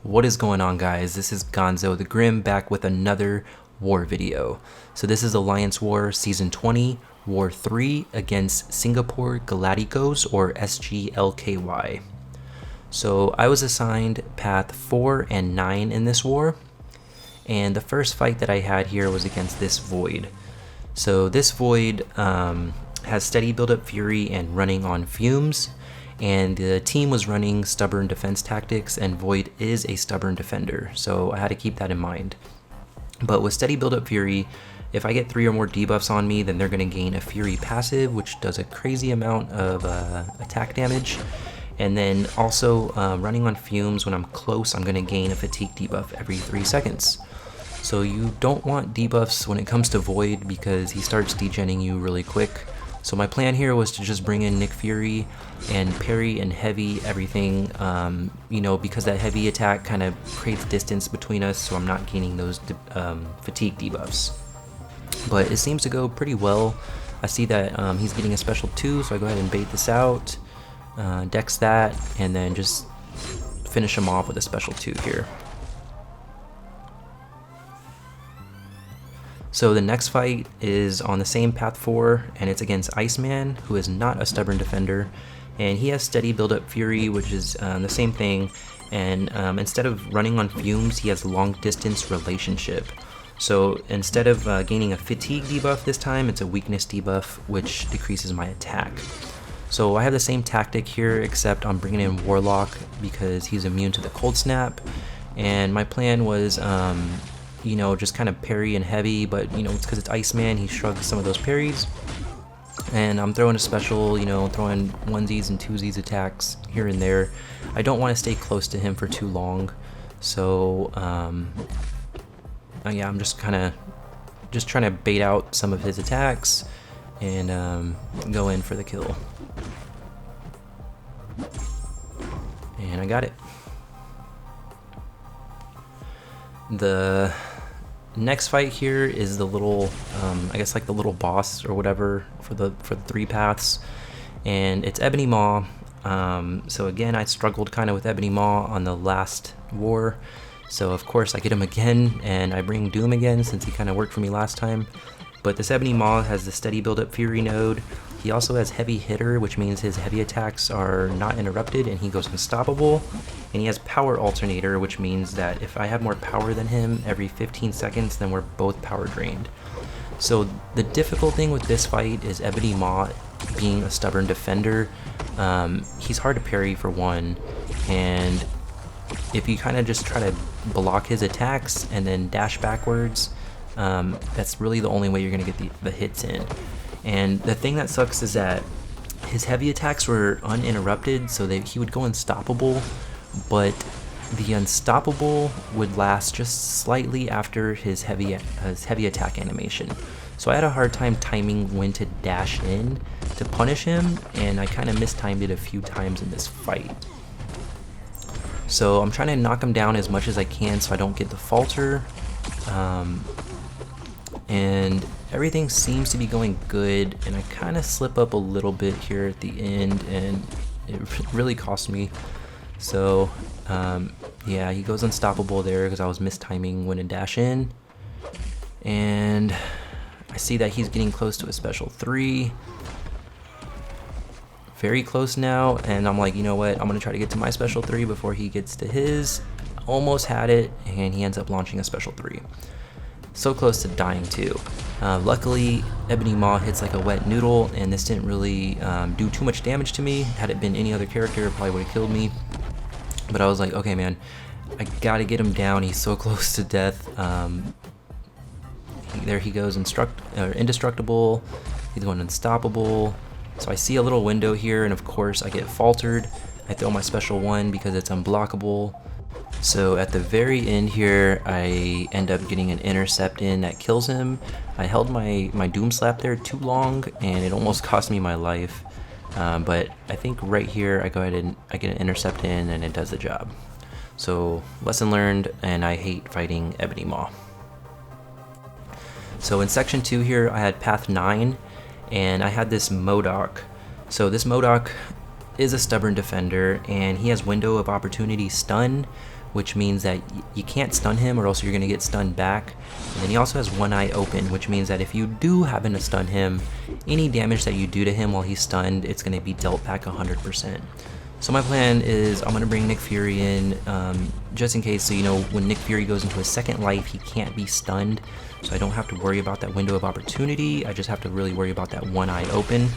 What is going on, guys? This is Gonzo the Grim back with another war video. So this is Alliance War Season 20, War 3 against Singapore Galaticos, or SgLKY. So I was assigned path 4 and 9 in this war, and the first fight that I had here was against this Void. So this Void has steady build-up Fury and running on Fumes, and the team was running stubborn defense tactics, and Void is a stubborn defender, so I had to keep that in mind. But with steady build-up Fury, if I get 3 or more debuffs on me, then they're going to gain a Fury passive, which does a crazy amount of attack damage. And then also running on Fumes, when I'm close, I'm going to gain a fatigue debuff every 3 seconds. So you don't want debuffs when it comes to Void because he starts degenning you really quick. So my plan here was to just bring in Nick Fury and parry and heavy everything, because that heavy attack kind of creates distance between us, so I'm not gaining those fatigue debuffs. But it seems to go pretty well. I see that he's getting a special 2, so I go ahead and bait this out, dex that, and then just finish him off with a special 2 here. So the next fight is on the same path 4, and it's against Iceman, who is not a stubborn defender, and he has steady build-up Fury, which is the same thing, and instead of running on Fumes, he has long distance relationship. So instead of gaining a fatigue debuff this time, it's a weakness debuff, which decreases my attack. So I have the same tactic here, except I'm bringing in Warlock because he's immune to the cold snap, and my plan was just kind of parry and heavy, but it's because it's Iceman, he shrugs some of those parries. And I'm throwing a special, throwing onesies and twosies attacks here and there. I don't want to stay close to him for too long. So, yeah, I'm just trying to bait out some of his attacks and go in for the kill. And I got it. The next fight here is the little, I guess like the little boss or whatever for the 3 paths, and it's Ebony Maw. So again, I struggled kind of with Ebony Maw on the last war, so of course I get him again, and I bring Doom again since he kind of worked for me last time. But this Ebony Maw has the steady build-up Fury node. He also has heavy hitter, which means his heavy attacks are not interrupted and he goes unstoppable. And he has power alternator, which means that if I have more power than him every 15 seconds, then we're both power drained. So the difficult thing with this fight is Ebony Maw being a stubborn defender. He's hard to parry for one, and if you kind of just try to block his attacks and then dash backwards, that's really the only way you're going to get the hits in. And the thing that sucks is that his heavy attacks were uninterrupted, so he would go unstoppable, but the unstoppable would last just slightly after his heavy attack animation. So I had a hard time timing when to dash in to punish him, and I kind of mistimed it a few times in this fight. So I'm trying to knock him down as much as I can so I don't get the falter. And everything seems to be going good, and I kind of slip up a little bit here at the end, and it really cost me. So yeah, he goes unstoppable there because I was mistiming when to dash in, and I see that he's getting close to a special 3, very close now, and I'm like, you know what, I'm gonna try to get to my special 3 before he gets to his. Almost had it, and he ends up launching a special 3. So close to dying too. Luckily, Ebony Maw hits like a wet noodle, and this didn't really do too much damage to me. Had it been any other character, it probably would have killed me. But I was like, okay man, I gotta get him down, he's so close to death. There he goes, indestructible, he's going unstoppable. So I see a little window here, and of course I get faltered. I throw my special 1 because it's unblockable. So at the very end here, I end up getting an intercept in that kills him. I held my Doom Slap there too long, and it almost cost me my life. But I think right here I go ahead and I get an intercept in, and it does the job. So lesson learned, and I hate fighting Ebony Maw. So in section 2 here, I had path 9, and I had this Modoc. So this Modoc is a stubborn defender, and he has window of opportunity stun, which means that you can't stun him or else you're going to get stunned back. And then he also has one eye open, which means that if you do happen to stun him, any damage that you do to him while he's stunned, it's going to be dealt back 100%. So my plan is I'm going to bring Nick Fury in just in case, so you know when Nick Fury goes into his second life, he can't be stunned. So I don't have to worry about that window of opportunity. I just have to really worry about that one eye open.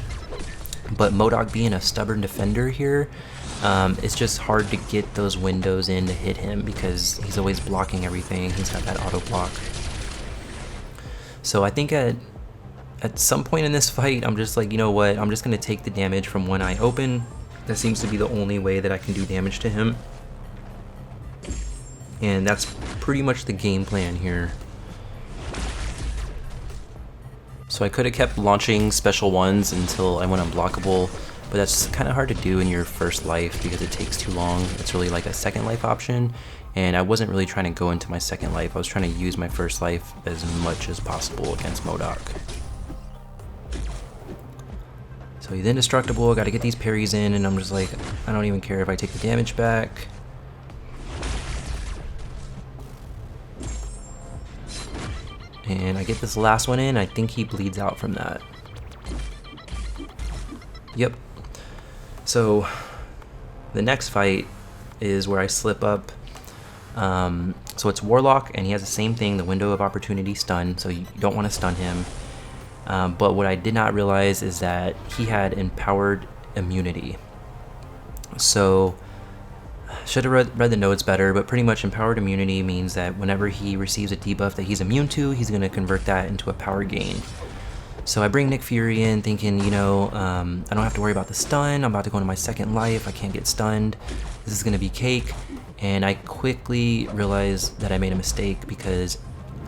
But MODOK being a stubborn defender here, it's just hard to get those windows in to hit him because he's always blocking everything. He's got that auto block. So I think at some point in this fight, I'm just like, you know what, I'm just going to take the damage from one eye open. That seems to be the only way that I can do damage to him. And that's pretty much the game plan here. So I could have kept launching special ones until I went unblockable, but that's kind of hard to do in your first life because it takes too long. It's really like a second life option, and I wasn't really trying to go into my second life. I was trying to use my first life as much as possible against MODOK. So he's indestructible, I gotta get these parries in, and I'm just like, I don't even care if I take the damage back. And I get this last one in, I think he bleeds out from that. Yep. So the next fight is where I slip up. So it's Warlock, and he has the same thing, the window of opportunity stun, so you don't want to stun him. But what I did not realize is that he had empowered immunity. So should have read the notes better, but pretty much empowered immunity means that whenever he receives a debuff that he's immune to, he's going to convert that into a power gain. So I bring Nick Fury in thinking, you know, I don't have to worry about the stun. I'm about to go into my second life. I can't get stunned. This is going to be cake. And I quickly realized that I made a mistake because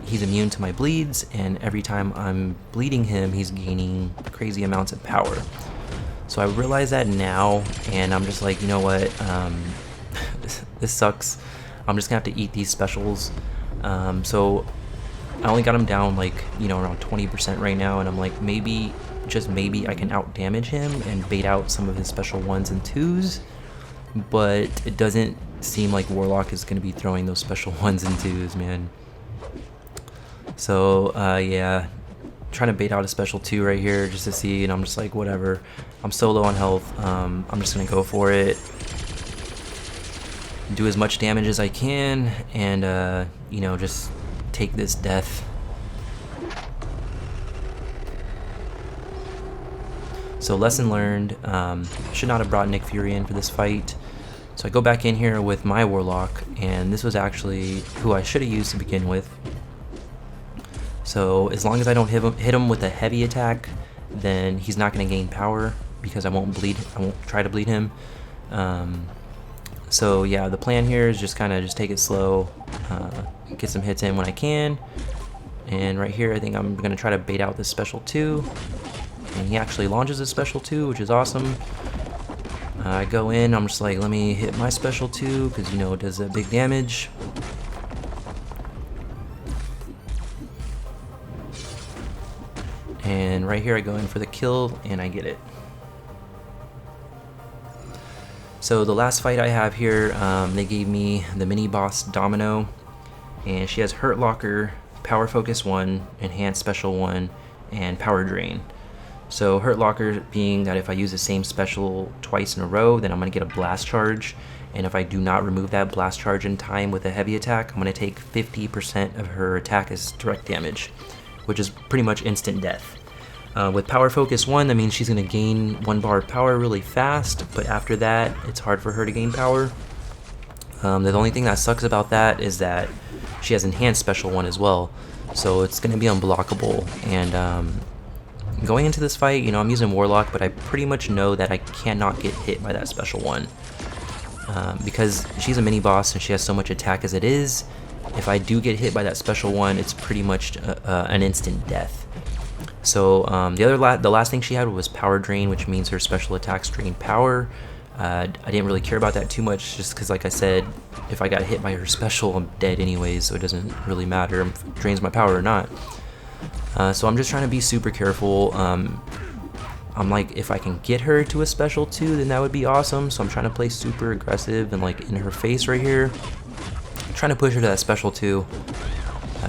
he's immune to my bleeds, and every time I'm bleeding him, he's gaining crazy amounts of power. So I realize that now, and I'm just like, you know what, this sucks. I'm just gonna have to eat these specials. So I only got him down like, you know, around 20% right now, and I'm like, maybe, just maybe I can out damage him and bait out some of his special 1s and 2s, but it doesn't seem like Warlock is gonna be throwing those special 1s and 2s, man. So yeah, trying to bait out a special 2 right here just to see, and I'm just like, whatever. I'm so low on health. I'm just gonna go for it, do as much damage as I can, and you know, just take this death. So lesson learned. Should not have brought Nick Fury in for this fight. So I go back in here with my Warlock, and this was actually who I should have used to begin with. So as long as I don't hit him with a heavy attack, then he's not going to gain power because I won't try to bleed him. So yeah, the plan here is just kind of just take it slow, get some hits in when I can. And right here, I think I'm going to try to bait out this special 2. And he actually launches a special 2, which is awesome. I go in, I'm just like, let me hit my special 2 because, you know, it does that big damage. And right here I go in for the kill, and I get it. So the last fight I have here, they gave me the mini boss Domino, and she has Hurt Locker, Power Focus 1, Enhanced Special 1, and Power Drain. So Hurt Locker being that if I use the same special twice in a row, then I'm going to get a blast charge, and if I do not remove that blast charge in time with a heavy attack, I'm going to take 50% of her attack as direct damage, which is pretty much instant death. With Power Focus 1, that means she's going to gain 1 bar of power really fast, but after that, it's hard for her to gain power. The only thing that sucks about that is that she has Enhanced Special 1 as well, so it's going to be unblockable. And going into this fight, you know, I'm using Warlock, but I pretty much know that I cannot get hit by that Special 1. Because she's a mini boss and she has so much attack as it is, if I do get hit by that Special 1, it's pretty much an instant death. So the last thing she had was Power Drain, which means her special attacks drain power. I didn't really care about that too much, just because, like I said, if I got hit by her special, I'm dead anyways, so it doesn't really matter if it drains my power or not. So I'm just trying to be super careful. I'm like, if I can get her to a special 2, then that would be awesome. So I'm trying to play super aggressive and like in her face right here. trying to push her to that special 2.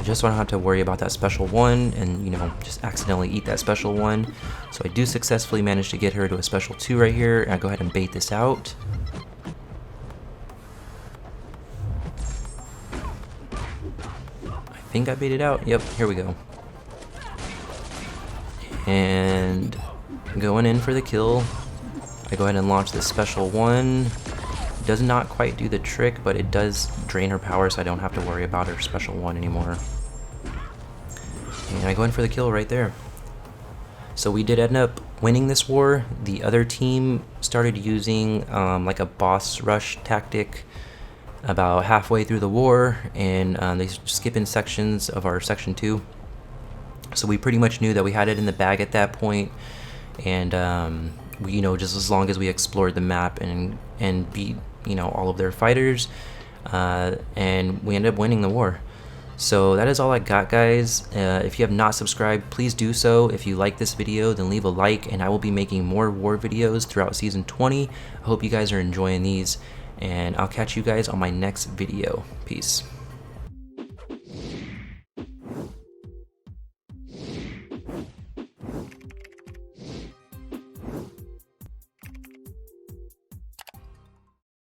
Just so I don't have to worry about that special 1 and, you know, just accidentally eat that special 1. So I do successfully manage to get her to a special 2 right here. And I go ahead and bait this out. I think I baited out. Yep, here we go. And going in for the kill. I go ahead and launch this special 1. Does not quite do the trick, but it does drain her power, so I don't have to worry about her special 1 anymore. And I go in for the kill right there. So we did end up winning this war. The other team started using like a boss rush tactic about halfway through the war, and they skip in sections of our section 2. So we pretty much knew that we had it in the bag at that point, and we, you know, just as long as we explored the map and beat, you know, all of their fighters, and we ended up winning the war. So that is all I got, guys. If you have not subscribed, please do so. If you like this video, then leave a like, and I will be making more war videos throughout season 20. I hope you guys are enjoying these, and I'll catch you guys on my next video. Peace.